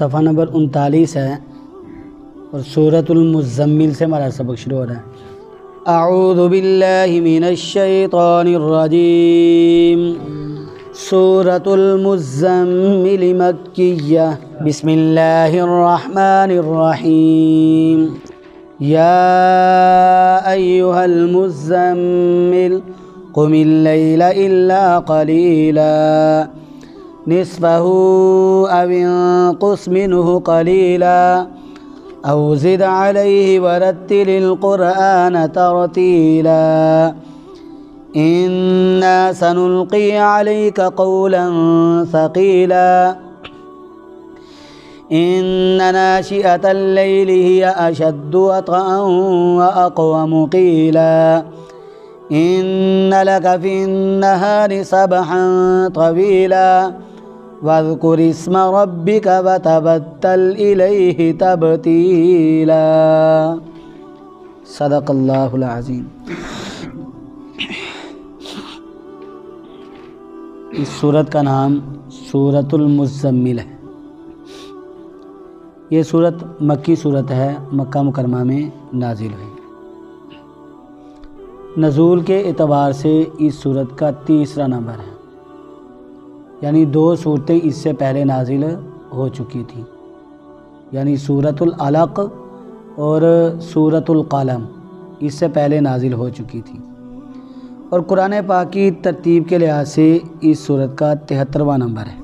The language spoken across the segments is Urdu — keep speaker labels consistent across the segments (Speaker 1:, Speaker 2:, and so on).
Speaker 1: صفحہ نمبر 39 ہے اور سورۃ المزمل سے ہمارا سبق شروع ہو رہا ہے۔ اعوذ باللہ من الشیطان الرجیم۔ سورۃ المزمل مکیہ۔ بسم اللہ الرحمن الرحیم۔ یا ایہا المزمل قم اللیل الا قلیلا نصفہ او انقص منہ قلیلا او زد علیہ ورتل القرآن ترتیلا انا سنلقی علیک قولا ثقیلا ان ناشئة اللیل ہی اشد وطئا واقوم قیلا ان لک فی النہار سبحا طویلا واذکر اسم ربک وتبتل الیہ تبتیلا۔ صدق اللہ العظیم۔ اس سورت کا نام سورۃ المزمل ہے۔ یہ سورت مکی سورت ہے، مکہ مکرمہ میں نازل ہوئی۔ نزول کے اعتبار سے اس سورت کا تیسرا نمبر ہے، یعنی 2 صورتیں اس سے پہلے نازل ہو چکی تھیں، یعنی سورۃ العلق اور سورۃ القلم اس سے پہلے نازل ہو چکی تھی، اور قرآن پاک کی ترتیب کے لحاظ سے اس سورت کا 73واں نمبر ہے۔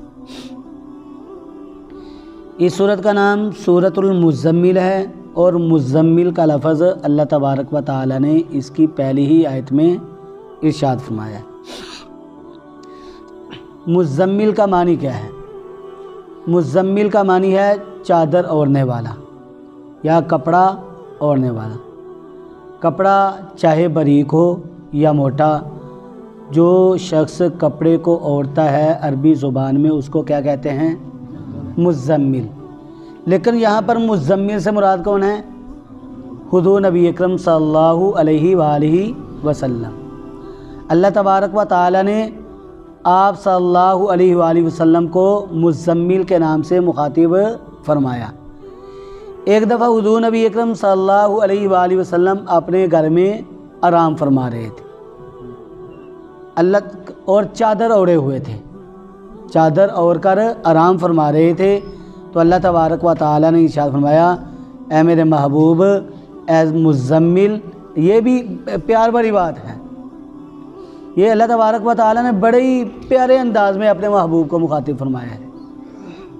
Speaker 1: اس سورت کا نام سورۃ المزمل ہے، اور مزمل کا لفظ اللہ تبارک و تعالی نے اس کی پہلی ہی آیت میں ارشاد فرمایا ہے۔ مزمل کا معنی کیا ہے؟ مزمل کا معنی ہے چادر اوڑھنے والا یا کپڑا اوڑھنے والا۔ کپڑا چاہے باریک ہو یا موٹا، جو شخص کپڑے کو اوڑھتا ہے عربی زبان میں اس کو کیا کہتے ہیں؟ مزمل۔ لیکن یہاں پر مزمل سے مراد کون ہے؟ حضور نبی اکرم صلی اللہ علیہ وآلہ وسلم۔ اللہ تبارک و تعالی نے آپ صلی اللہ علیہ وآلہ وسلم کو مزمل کے نام سے مخاطب فرمایا۔ ایک دفعہ حضور نبی اکرم صلی اللہ علیہ وآلہ وسلم اپنے گھر میں آرام فرما رہے تھے، اللہ اور چادر اوڑھے ہوئے تھے، چادر اوڑھ کر آرام فرما رہے تھے، تو اللہ تبارک و تعالی نے ارشاد فرمایا، اے میرے محبوب، اے مزمل۔ یہ بھی پیار بھری بات ہے، یہ اللہ تبارک و تعالی نے بڑے ہی پیارے انداز میں اپنے محبوب کو مخاطب فرمایا ہے۔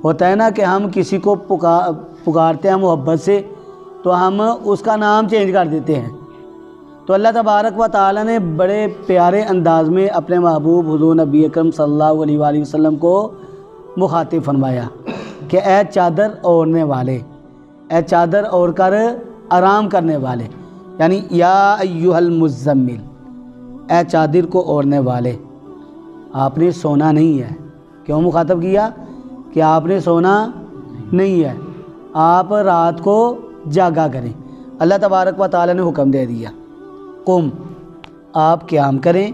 Speaker 1: ہوتا ہے نا کہ ہم کسی کو پکارتے ہیں محبت سے تو ہم اس کا نام چینج کر دیتے ہیں، تو اللہ تبارک و تعالی نے بڑے پیارے انداز میں اپنے محبوب حضور نبی اکرم صلی اللہ علیہ وآلہ وسلم کو مخاطب فرمایا کہ اے چادر اوڑھنے والے، اے چادر اوڑھ کر آرام کرنے والے، یعنی یا ایھا المزمل، اے چادر کو اوڑھنے والے، آپ نے سونا نہیں ہے۔ کیوں مخاطب کیا؟ کہ آپ نے سونا نہیں ہے، آپ رات کو جاگا کریں۔ اللہ تبارک و تعالی نے حکم دے دیا، قم، آپ قیام کریں،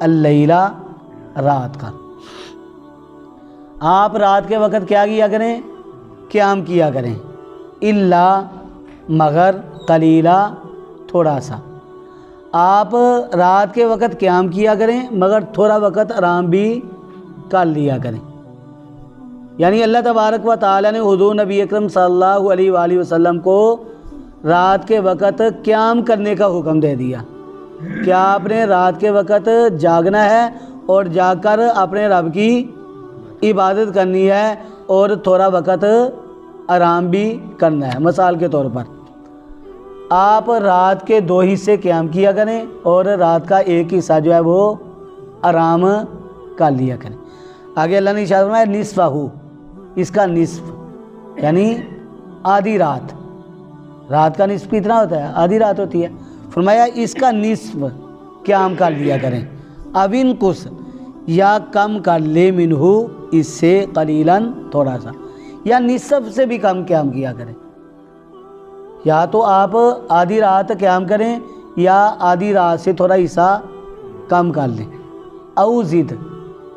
Speaker 1: اللیلہ، رات کا۔ آپ رات کے وقت کیا کیا کریں؟ قیام کیا کریں، الا، مگر، قلیلا، تھوڑا سا۔ آپ رات کے وقت قیام کیا کریں مگر تھوڑا وقت آرام بھی کر لیا کریں۔ یعنی اللہ تبارک و تعالی نے حضور نبی اکرم صلی اللہ علیہ وآلہ وسلم کو رات کے وقت قیام کرنے کا حکم دے دیا کہ آپ نے رات کے وقت جاگنا ہے اور جاگ کر اپنے رب کی عبادت کرنی ہے اور تھوڑا وقت آرام بھی کرنا ہے۔ مثال کے طور پر آپ رات کے 2 حصے قیام کیا کریں اور رات کا 1 حصہ جو ہے وہ آرام کر لیا کریں۔ آگے اللہ نے ارشاد فرمایا، نصفہ، اس کا نصف یعنی آدھی رات۔ رات کا نصف کتنا ہوتا ہے؟ آدھی رات ہوتی ہے۔ فرمایا اس کا نصف قیام کر لیا کریں، اب انقص، یا کم کر لے، منہ، اس سے، قلیلاً، تھوڑا سا، یا نصف سے بھی کم قیام کیا کریں۔ یا تو آپ آدھی رات قیام کریں یا آدھی رات سے تھوڑا حصہ کم کر لیں، او زد،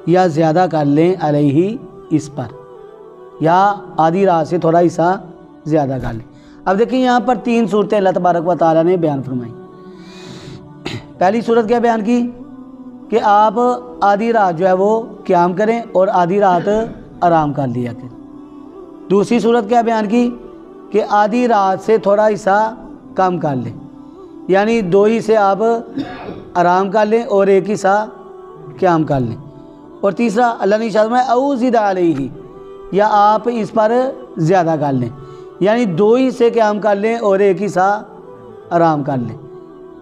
Speaker 1: یا زیادہ کر لیں، علیہ، اس پر، یا آدھی رات سے تھوڑا حصہ زیادہ کر لیں۔ اب دیکھیں یہاں پر 3 صورتیں اللہ تبارک و تعالیٰ نے بیان فرمائی۔ پہلی صورت کیا بیان کی کہ آپ آدھی رات جو ہے وہ قیام کریں اور آدھی رات آرام کر لیا کریں۔ دوسری صورت کیا بیان کی کہ آدھی رات سے تھوڑا حصہ کم کر لیں، یعنی 2 ہی سے آپ آرام کر لیں اور 1 حصہ قیام کر لیں۔ اور تیسرا اللہ نے ارشاد فرمایا او زد علیہ، یا آپ اس پر زیادہ کر لیں، یعنی 2 ہی سے قیام کر لیں اور 1 حصہ آرام کر لیں۔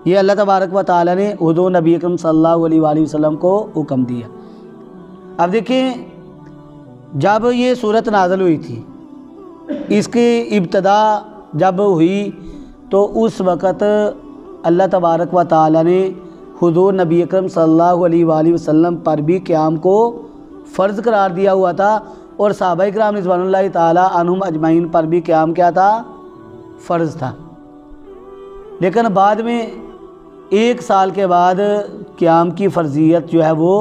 Speaker 1: یہ اللہ تبارک و تعالیٰ نے حضور نبی اکرم صلی اللہ علیہ وآلہ وسلم کو حکم دیا۔ اب دیکھیں جب یہ صورت نازل ہوئی تھی، اس کی ابتدا جب ہوئی تو اس وقت اللہ تبارک و تعالیٰ نے حضور نبی اکرم صلی اللہ علیہ وآلہ وسلم پر بھی قیام کو فرض قرار دیا ہوا تھا، اور صحابہ کرام رضوان اللہ تعالیٰ عنہم اجمعین پر بھی قیام کیا تھا؟ فرض تھا۔ لیکن بعد میں 1 سال کے بعد قیام کی فرضیت جو ہے وہ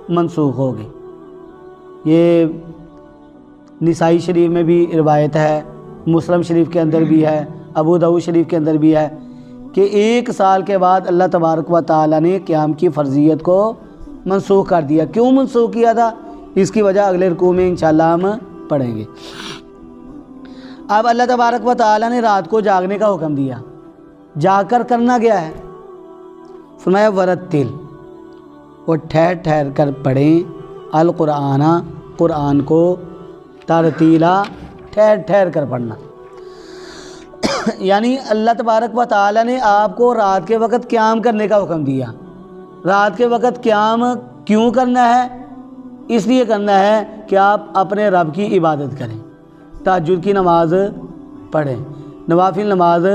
Speaker 1: منسوخ ہو گئی۔ یہ نسائی شریف میں بھی روایت ہے، مسلم شریف کے اندر بھی ہے، ابو داؤد شریف کے اندر بھی ہے کہ 1 سال کے بعد اللہ تبارک و تعالیٰ نے قیام کی فرضیت کو منسوخ کر دیا۔ کیوں منسوخ کیا تھا؟ اس کی وجہ اگلے رکوع میں انشاءاللہ ہم پڑھیں گے۔ اب اللہ تبارک و تعالیٰ نے رات کو جاگنے کا حکم دیا، جا کر کرنا گیا ہے؟ فرمایا ورتل، اور ٹھہر ٹھہر کر پڑھیں القرآن، قرآن کو ترتیلا، ٹھہر ٹھہر کر پڑھنا۔ یعنی اللہ تبارک و تعالیٰ نے آپ کو رات کے وقت قیام کرنے کا حکم دیا۔ رات کے وقت قیام کیوں کرنا ہے؟ اس لیے کرنا ہے کہ آپ اپنے رب کی عبادت کریں، تہجد کی نماز پڑھیں، نوافل نماز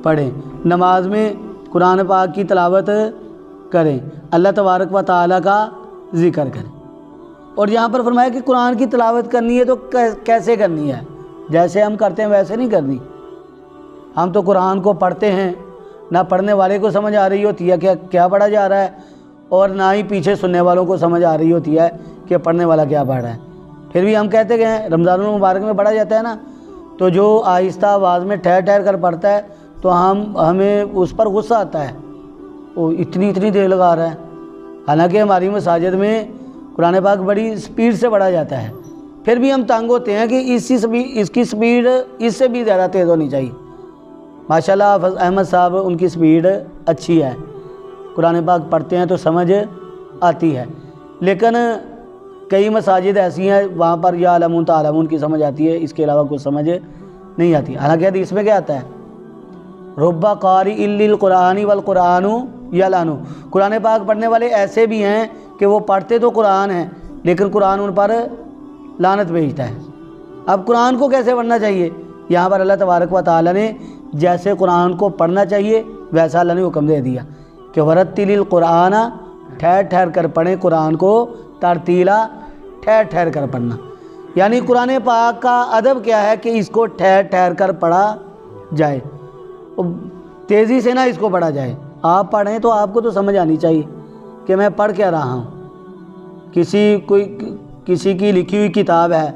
Speaker 1: پڑھیں، نماز میں قرآن پاک کی تلاوت کریں، اللہ تبارک و تعالیٰ کا ذکر کریں۔ اور یہاں پر فرمایا کہ قرآن کی تلاوت کرنی ہے تو کیسے کرنی ہے؟ جیسے ہم کرتے ہیں ویسے نہیں کرنی۔ ہم تو قرآن کو پڑھتے ہیں، نہ پڑھنے والے کو سمجھ آ رہی ہوتی ہے کہ کیا پڑھا جا رہا ہے، اور نہ ہی پیچھے سننے والوں کو سمجھ آ رہی ہوتی ہے کہ پڑھنے والا کیا پڑھ رہا ہے۔ پھر بھی ہم کہتے کہ ہیں رمضان المبارک میں پڑھا جاتا ہے نا، تو جو آہستہ آواز میں ٹھہر ٹھہر کر پڑھتا ہے تو ہمیں اس پر غصہ آتا ہے، وہ اتنی دیر لگا رہا ہے۔ حالانکہ ہماری مساجد میں قرآن پاک بڑی سپیڈ سے پڑھا جاتا ہے، پھر بھی ہم تنگ ہوتے ہیں کہ اس کی سپیڈ اس سے بھی زیادہ تیز ہونی چاہیے۔ ماشاءاللہ حافظ احمد صاحب ان کی سپیڈ اچھی ہے، قرآن پاک پڑھتے ہیں تو سمجھ آتی ہے، لیکن کئی مساجد ایسی ہیں وہاں پر یا علمون تعلمون کی سمجھ آتی ہے، اس کے علاوہ کچھ سمجھ نہیں آتی۔ حالانکہ حدیث میں کیا آتا ہے؟ رب قاری للقرآن والقرآن یلعنہ، قرآن پاک پڑھنے والے ایسے بھی ہیں کہ وہ پڑھتے تو قرآن ہیں لیکن قرآن ان پر لعنت بھیجتا ہے۔ اب قرآن کو کیسے پڑھنا چاہیے؟ یہاں پر اللہ تبارک و تعالیٰ نے جیسے قرآن کو پڑھنا چاہیے ویسا اللہ نے حکم دے دیا کہ ورتل القرآن، ٹھہر ٹھہر کر پڑھیں قرآن کو، ترتیلا، ٹھہر ٹھہر کر پڑھنا۔ یعنی قرآن پاک کا ادب کیا ہے کہ اس کو ٹھہر ٹھہر کر پڑھا جائے، تیزی سے نہ اس کو پڑھا جائے۔ آپ پڑھیں تو آپ کو تو سمجھ آنی چاہیے کہ میں پڑھ کیا رہا ہوں۔ کسی کی لکھی ہوئی کتاب ہے،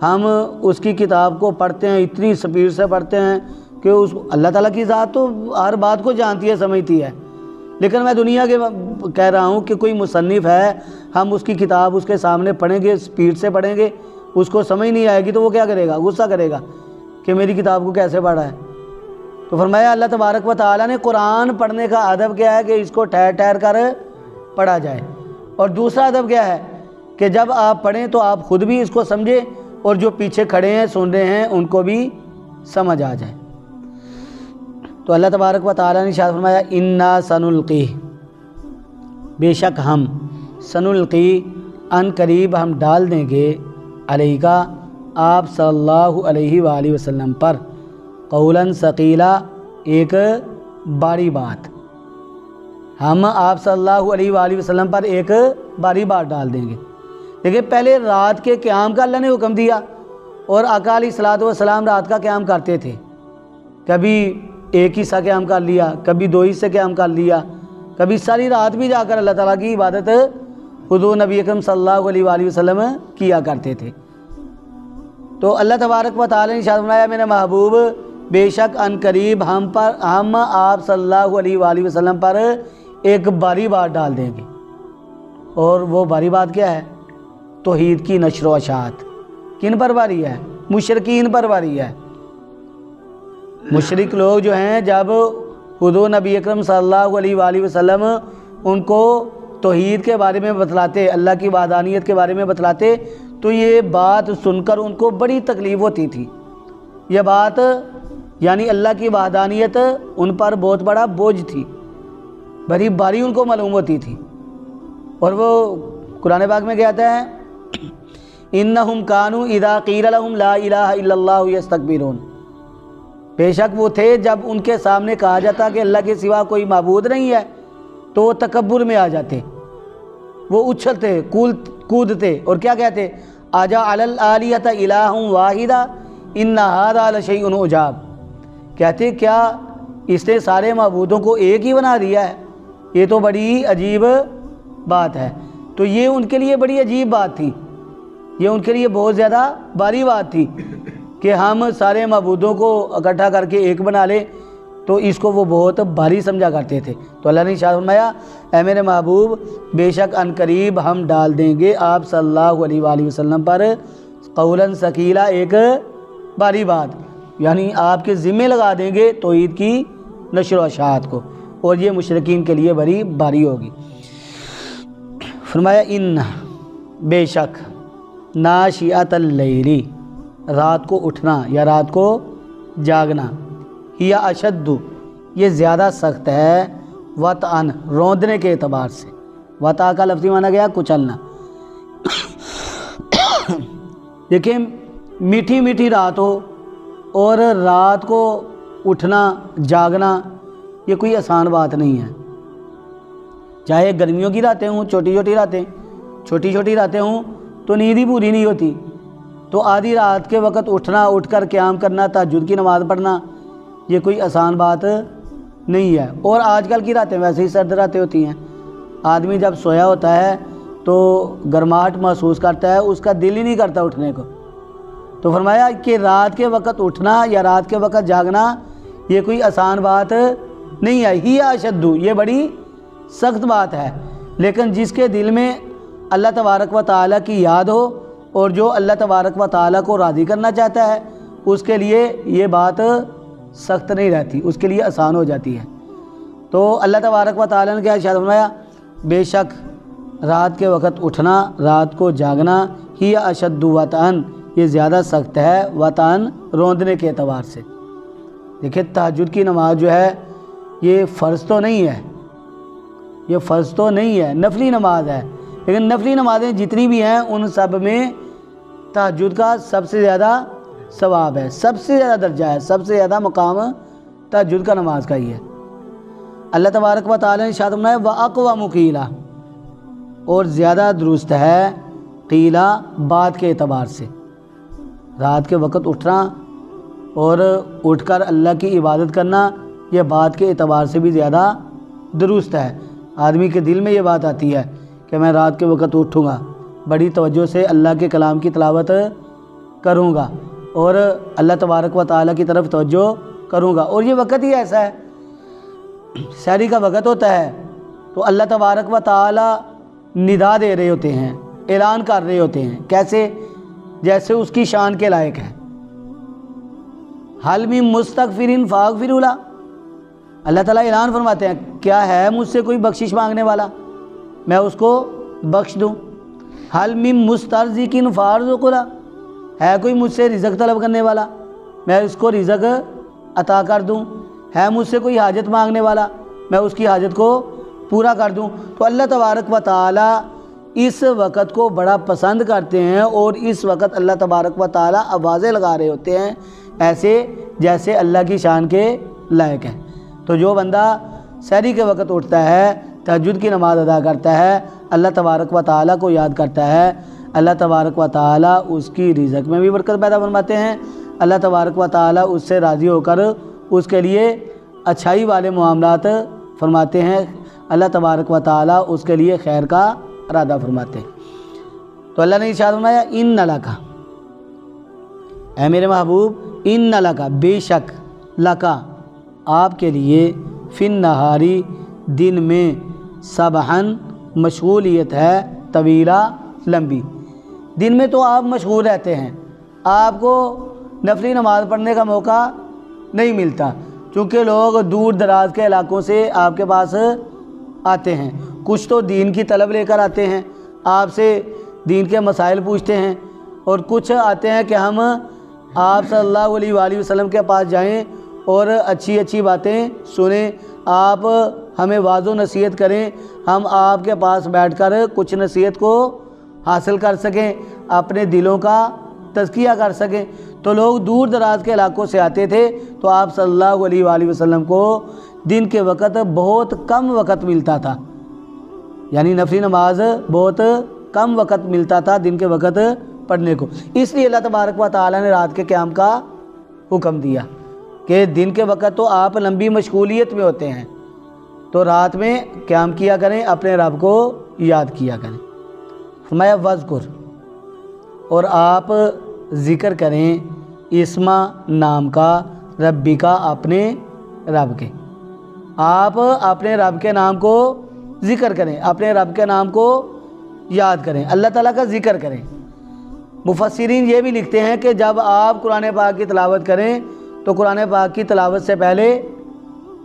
Speaker 1: ہم اس کی کتاب کو پڑھتے ہیں، اتنی سپیڈ سے پڑھتے ہیں کہ اللہ تعالیٰ کی ذات تو ہر بات کو جانتی ہے، سمجھتی ہے، لیکن میں دنیا کے کہہ رہا ہوں کہ کوئی مصنف ہے، ہم اس کی کتاب اس کے سامنے پڑھیں گے، سپیڈ سے پڑھیں گے، اس کو سمجھ نہیں آئے گی تو وہ کیا کرے گا؟ غصہ کرے گا کہ میری کتاب کو کیسے پڑھا ہے۔ تو فرمایا اللہ تبارک و تعالیٰ نے قرآن پڑھنے کا ادب کیا ہے کہ اس کو ٹھہر ٹھہر کر پڑھا جائے، اور دوسرا ادب کیا ہے کہ جب آپ پڑھیں تو آپ خود بھی اس کو سمجھیں اور جو پیچھے کھڑے ہیں سن رہے ہیں ان کو بھی سمجھ آ جائے۔ تو اللہ تبارک و تعالیٰ نے ارشاد فرمایا انا سنلقی، بے شک ہم، سنلقی ان قریب ہم ڈال دیں گے، علیہ کا آپ صلی اللہ علیہ وآلہ وسلم پر، قولاً ثقیلا، ایک باری بات، ہم آپ صلی اللہ علیہ وآلہ وسلم پر ایک باری بات ڈال دیں گے۔ دیکھیں پہلے رات کے قیام کا اللہ نے حکم دیا، اور آقا علیہ الصلوۃ والسلام رات کا قیام کرتے تھے، کبھی 1 حصہ قیام کر لیا، کبھی 2 حصے قیام کر لیا، کبھی ساری رات بھی جا کر اللہ تعالیٰ کی عبادت حضور نبی اکرم صلی اللہ علیہ وآلہ وسلم کیا کرتے تھے۔ تو اللہ تبارک و تعالی نے ارشاد فرمایا میرے محبوب بے شک ان قریب ہم آپ صلی اللہ علیہ وآلہ وسلم پر ایک باری بات ڈال دیں گے، اور وہ باری بات کیا ہے؟ توحید کی نشر و اشاعت۔ کن پر باری ہے؟ مشرکین پر باری ہے۔ مشرک لوگ جو ہیں جب حضور نبی اکرم صلی اللہ علیہ وآلہ وسلم ان کو توحید کے بارے میں بتلاتے، اللہ کی وحدانیت کے بارے میں بتلاتے، تو یہ بات سن کر ان کو بڑی تکلیف ہوتی تھی۔ یہ بات یعنی اللہ کی وحدانیت ان پر بہت بڑا بوجھ تھی، بڑی باری ان کو معلوم ہوتی تھی۔ اور وہ قرآن پاک میں کہتا ہے انہم کانوا اذا قیل لهم لا الہ الا اللہ یستکبرون، بے شک وہ تھے جب ان کے سامنے کہا جاتا کہ اللہ کے سوا کوئی معبود نہیں ہے تو وہ تکبر میں آ جاتے، وہ اچھلتے کودتے اور کیا کہتے؟ اجعل الآلہۃ الہ واحدہ ان ھذا لشیء عجاب، کہتے کیا اس نے سارے معبودوں کو ایک ہی بنا دیا ہے؟ یہ تو بڑی عجیب بات ہے۔ تو یہ ان کے لیے بڑی عجیب بات تھی، یہ ان کے لیے بہت زیادہ باری بات تھی کہ ہم سارے معبودوں کو اکٹھا کر کے ایک بنا لیں، تو اس کو وہ بہت بھاری سمجھا کرتے تھے۔ تو اللہ نے ارشاد فرمایا اے میرے محبوب بے شک ان قریب ہم ڈال دیں گے آپ صلی اللہ علیہ وآلہ وسلم پر قولاً ثقیلا، ایک باری بات، یعنی آپ کے ذمے لگا دیں گے توحید کی نشر و اشاعت کو، اور یہ مشرکین کے لیے بڑی باری ہوگی۔ فرمایا ان بے شک ناشئۃ اللیل، رات کو اٹھنا یا رات کو جاگنا، ہی اشد، یہ زیادہ سخت ہے، وطئن، روندنے کے اعتبار سے۔ وطأ کا لفظی معنی گیا کچلنا۔ دیکھیں میٹھی میٹھی رات ہو اور رات کو اٹھنا جاگنا، یہ کوئی آسان بات نہیں ہے۔ چاہے گرمیوں کی راتیں ہوں، چھوٹی چھوٹی راتیں ہوں تو نیند ہی پوری نہیں ہوتی، تو آدھی رات کے وقت اٹھنا، اٹھ کر قیام کرنا، تہجد کی نماز پڑھنا، یہ کوئی آسان بات نہیں ہے۔ اور آج کل کی راتیں ویسے ہی سرد راتیں ہوتی ہیں، آدمی جب سویا ہوتا ہے تو گرماہٹ محسوس کرتا ہے، اس کا دل ہی نہیں کرتا اٹھنے کو۔ تو فرمایا کہ رات کے وقت اٹھنا یا رات کے وقت جاگنا یہ کوئی آسان بات نہیں ہے، ہی اشد، یہ بڑی سخت بات ہے۔ لیکن جس کے دل میں اللہ تبارک و تعالیٰ کی یاد ہو اور جو اللہ تبارک و تعالیٰ کو راضی کرنا چاہتا ہے، اس کے لیے یہ بات سخت نہیں رہتی، اس کے لیے آسان ہو جاتی ہے۔ تو اللہ تبارک و تعالیٰ نے کیا ارشاد فرمایا؟ بے شک رات کے وقت اٹھنا، رات کو جاگنا، ہی اشد وطئن، یہ زیادہ سخت ہے، وطئن، روندنے کے اعتبار سے۔ دیکھیں تہجد کی نماز جو ہے یہ فرض تو نہیں ہے، یہ فرض تو نہیں ہے، نفلی نماز ہے، لیکن نفلی نمازیں جتنی بھی ہیں ان سب میں تہجد کا سب سے زیادہ ثواب ہے، سب سے زیادہ درجہ ہے، سب سے زیادہ مقام تہجد کا نماز کا ہی ہے۔ اللہ تبارک و تعالی نے ارشاد فرمایا وَأَقْوَمُ قِيلًا، اور زیادہ درست ہے قیلا، بات کے اعتبار سے۔ رات کے وقت اٹھنا اور اٹھ کر اللہ کی عبادت کرنا یہ بات کے اعتبار سے بھی زیادہ درست ہے۔ آدمی کے دل میں یہ بات آتی ہے کہ میں رات کے وقت اٹھوں گا، بڑی توجہ سے اللہ کے کلام کی تلاوت کروں گا اور اللہ تبارک و تعالیٰ کی طرف توجہ کروں گا، اور یہ وقت ہی ایسا ہے، سحری کا وقت ہوتا ہے تو اللہ تبارک و تعالیٰ ندا دے رہے ہوتے ہیں، اعلان کر رہے ہوتے ہیں، کیسے؟ جیسے اس کی شان کے لائق ہے۔ حل من مستغفر فاغفر لہ، اللہ تعالیٰ اعلان فرماتے ہیں کیا ہے مجھ سے کوئی بخشش مانگنے والا، میں اس کو بخش دوں۔ حل من مسترزق فارزق لہ، ہے کوئی مجھ سے رزق طلب کرنے والا، میں اس کو رزق عطا کر دوں۔ ہے مجھ سے کوئی حاجت مانگنے والا، میں اس کی حاجت کو پورا کر دوں۔ تو اللہ تبارک و تعالیٰ اس وقت کو بڑا پسند کرتے ہیں، اور اس وقت اللہ تبارک و تعالیٰ آوازیں لگا رہے ہوتے ہیں ایسے جیسے اللہ کی شان کے لائق ہے۔ تو جو بندہ سحری کے وقت اٹھتا ہے، تہجد کی نماز ادا کرتا ہے، اللہ تبارک و تعالیٰ کو یاد کرتا ہے، اللہ تبارک و تعالیٰ اس کی رزق میں بھی برکت پیدا فرماتے ہیں، اللہ تبارک و تعالیٰ اس سے راضی ہو کر اس کے لیے اچھائی والے معاملات فرماتے ہیں، اللہ تبارک و تعالیٰ اس کے لیے خیر کا ارادہ فرماتے ہیں۔ تو اللہ نے ارشاد فرمایا ان لک، اے میرے محبوب ان لکا بے شک لکا آپ کے لیے فی النہاری دن میں سبحن مشغولیت ہے طویلہ لمبی، دن میں تو آپ مشغول رہتے ہیں، آپ کو نفلی نماز پڑھنے کا موقع نہیں ملتا، چونکہ لوگ دور دراز کے علاقوں سے آپ کے پاس آتے ہیں، کچھ تو دین کی طلب لے کر آتے ہیں، آپ سے دین کے مسائل پوچھتے ہیں، اور کچھ آتے ہیں کہ ہم آپ صلی اللہ علیہ وآلہ وسلم کے پاس جائیں اور اچھی اچھی باتیں سنیں، آپ ہمیں واعظ و نصیحت کریں، ہم آپ کے پاس بیٹھ کر کچھ نصیحت کو حاصل کر سکیں، اپنے دلوں کا تزکیہ کر سکیں۔ تو لوگ دور دراز کے علاقوں سے آتے تھے، تو آپ صلی اللہ علیہ وآلہ وسلم کو دن کے وقت بہت کم وقت ملتا تھا، یعنی نفلی نماز بہت کم وقت ملتا تھا دن کے وقت پڑھنے کو، اس لیے اللہ تبارک و تعالیٰ نے رات کے قیام کا حکم دیا کہ دن کے وقت تو آپ لمبی مشغولیت میں ہوتے ہیں، تو رات میں قیام کیا کریں، اپنے رب کو یاد کیا کریں۔ فرمایا وذکر، اور آپ ذکر کریں اسما نام کا ربی کا اپنے رب کے، آپ اپنے رب کے نام کو ذکر کریں، اپنے رب کے نام کو یاد کریں، اللہ تعالیٰ کا ذکر کریں۔ مفسرین یہ بھی لکھتے ہیں کہ جب آپ قرآن پاک کی تلاوت کریں تو قرآن پاک کی تلاوت سے پہلے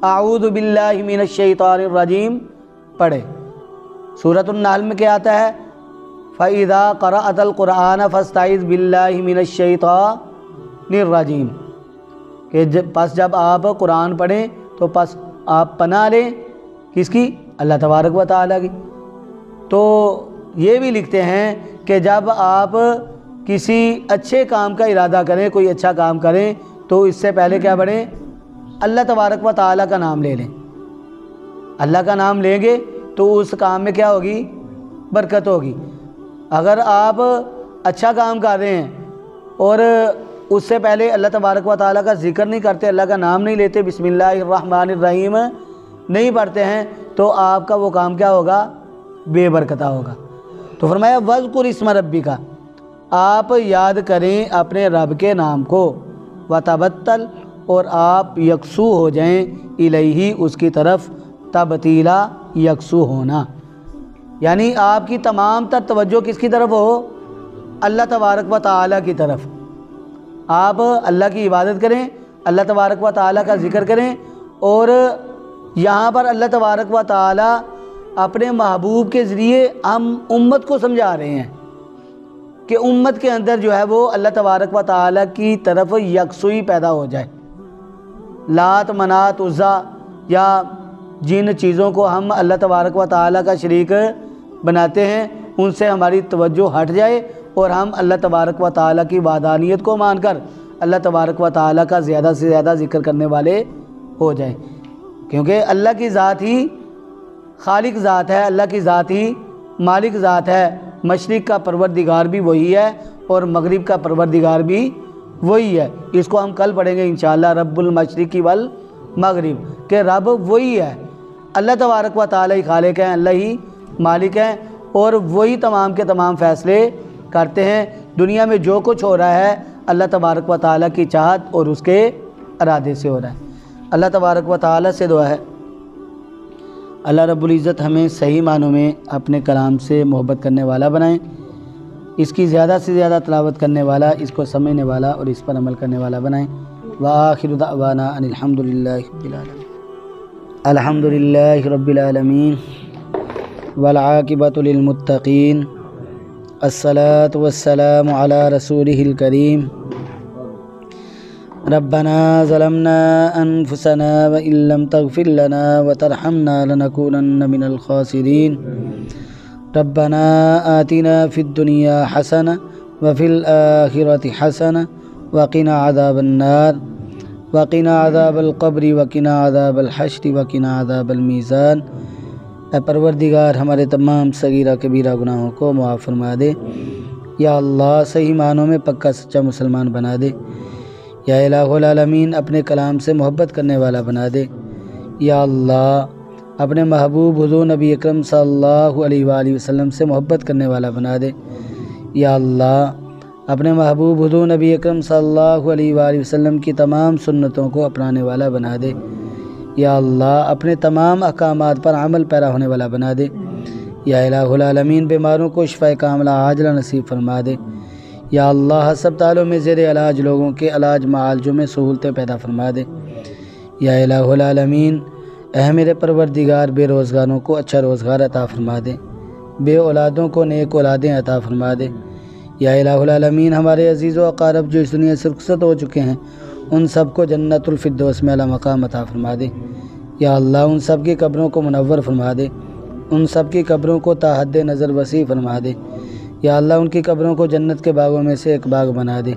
Speaker 1: اعوذ باللہ من الشیطان الرجیم پڑھے۔ سورۃ النحل میں کیا آتا ہے؟ فَإِذَا قَرَأْتَ الْقُرْآنَ فَاسْتَعِذْ بِاللَّهِ مِنَ الشَّيْطَانِ الرَّجِيمِ، کہ پس جب آپ قرآن پڑھیں تو پس آپ پناہ لیں کس کی؟ اللہ تبارک و تعالیٰ کی۔ تو یہ بھی لکھتے ہیں کہ جب آپ کسی اچھے کام کا ارادہ کریں، کوئی اچھا کام کریں، تو اس سے پہلے کیا پڑھیں؟ اللہ تبارک و تعالیٰ کا نام لے لیں۔ اللہ کا نام لیں گے تو اس کام میں کیا ہوگی؟ برکت ہوگی۔ اگر آپ اچھا کام کر رہے ہیں اور اس سے پہلے اللہ تبارک و تعالیٰ کا ذکر نہیں کرتے، اللہ کا نام نہیں لیتے، بسم اللہ الرحمن الرحیم نہیں پڑھتے ہیں، تو آپ کا وہ کام کیا ہوگا؟ بے برکتہ ہوگا۔ تو فرمایا وذکر اسم ربی کا، آپ یاد کریں اپنے رب کے نام کو، وتبتل، اور آپ یکسو ہو جائیں الیہ اس کی طرف، تبتیلا یکسو ہونا، یعنی آپ کی تمام تر توجہ کس کی طرف ہو؟ اللہ تبارک و تعالیٰ کی طرف۔ آپ اللہ کی عبادت کریں، اللہ تبارک و تعالیٰ کا ذکر کریں، اور یہاں پر اللہ تبارک و تعالیٰ اپنے محبوب کے ذریعے ہم امت کو سمجھا رہے ہیں کہ امت کے اندر جو ہے وہ اللہ تبارک و تعالیٰ کی طرف یکسوئی پیدا ہو جائے۔ لات منات عزا یا جن چیزوں کو ہم اللہ تبارک و تعالیٰ کا شریک بناتے ہیں، ان سے ہماری توجہ ہٹ جائے اور ہم اللہ تبارک و تعالیٰ کی وحدانیت کو مان کر اللہ تبارک و تعالیٰ کا زیادہ سے زیادہ ذکر کرنے والے ہو جائیں، کیونکہ اللہ کی ذات ہی خالق ذات ہے، اللہ کی ذات ہی مالک ذات ہے، مشرق کا پروردگار بھی وہی ہے اور مغرب کا پروردگار بھی وہی ہے۔ اس کو ہم کل پڑھیں گے انشاءاللہ، رب المشرق والمغرب، کہ رب وہی ہے، اللہ تبارک و تعالیٰ ہی خالق ہیں، اللہ ہی مالک ہیں، اور وہی تمام کے تمام فیصلے کرتے ہیں۔ دنیا میں جو کچھ ہو رہا ہے اللہ تبارک و تعالیٰ کی چاہت اور اس کے ارادے سے ہو رہا ہے۔ اللہ تبارک و تعالیٰ سے دعا ہے اللہ رب العزت ہمیں صحیح معنوں میں اپنے کلام سے محبت کرنے والا بنائیں، اس کی زیادہ سے زیادہ تلاوت کرنے والا، اس کو سمجھنے والا اور اس پر عمل کرنے والا بنائیں۔ وآخر دعوانا ان الحمد للہ رب العالمین۔ الحمد للہ رب العالمین والعاقبۃ للمتقین، الصلاۃ والسلام علی رسولہ الکریم۔ ربنا ظلمنا انفسنا وان لم تغفر لنا وترحمنا لنكونن من الخاسرین۔ ربنا آتنا فی الدنیا حسنہ وفی الآخرۃ حسنہ وقنا عذاب النار وقنا عذاب القبر وقنا عذاب الحشر وقنا عذاب المیزان۔ اے پروردگار ہمارے تمام صغیرہ کبیرہ گناہوں کو معاف فرما دے، یا اللہ صحیح معنوں میں پکا سچا مسلمان بنا دے، یا الہ العالمین اپنے کلام سے محبت کرنے والا بنا دے، یا اللہ اپنے محبوب حضور نبی اکرم صلی اللہ علیہ وآلہ وسلم سے محبت کرنے والا بنا دے، یا اللہ اپنے محبوب حضور نبی اکرم صلی اللہ علیہ وآلہ وسلم کی تمام سنتوں کو اپنانے والا بنا دے۔ یا اللہ اپنے تمام احکامات پر عمل پیرا ہونے والا بنا دے۔ یا الہ العالمین بیماروں کو شفاء کاملہ عاجلہ نصیب فرما دے۔ یا اللہ ہسپتالوں میں زیر علاج لوگوں کے علاج معالجوں میں سہولتیں پیدا فرما دے۔ یا الہ العالمین اے میرے پروردگار بے روزگاروں کو اچھا روزگار عطا فرما دے، بے اولادوں کو نیک اولادیں عطا فرما دے۔ یا الہ العالمین ہمارے عزیز و اقارب جو اس دنیا سے رخصت ہو چکے ہیں ان سب کو جنت الفردوس میں اعلیٰ مقام عطا فرما دے۔ یا اللہ ان سب کی قبروں کو منور فرما دے، ان سب کی قبروں کو تا حد نظر وسیع فرما دے۔ یا اللہ ان کی قبروں کو جنت کے باغوں میں سے ایک باغ بنا دے۔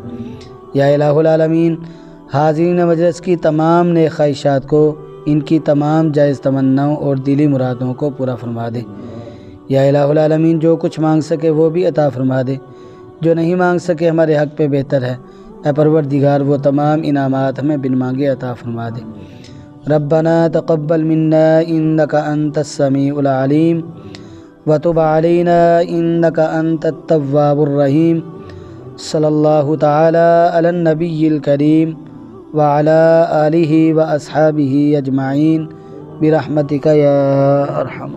Speaker 1: یا الہ العالمین حاضرین مجلس کی تمام نیک خواہشات کو، ان کی تمام جائز تمناؤں اور دلی مرادوں کو پورا فرما دے۔ یا الہ العالمین جو کچھ مانگ سکے وہ بھی عطا فرما دے، جو نہیں مانگ سکے ہمارے حق پہ بہتر ہے۔ اے پروردگار وہ تمام انعامات ہمیں بن مانگے عطا فرما دے۔ ربنا تقبل منا انک انت السمیع العلیم وتب علینا انک انت التواب الرحیم۔ صلی اللہ تعالی علی النبی الکریم وعلی آلہ واصحابہ اجمعین برحمتک یا ارحم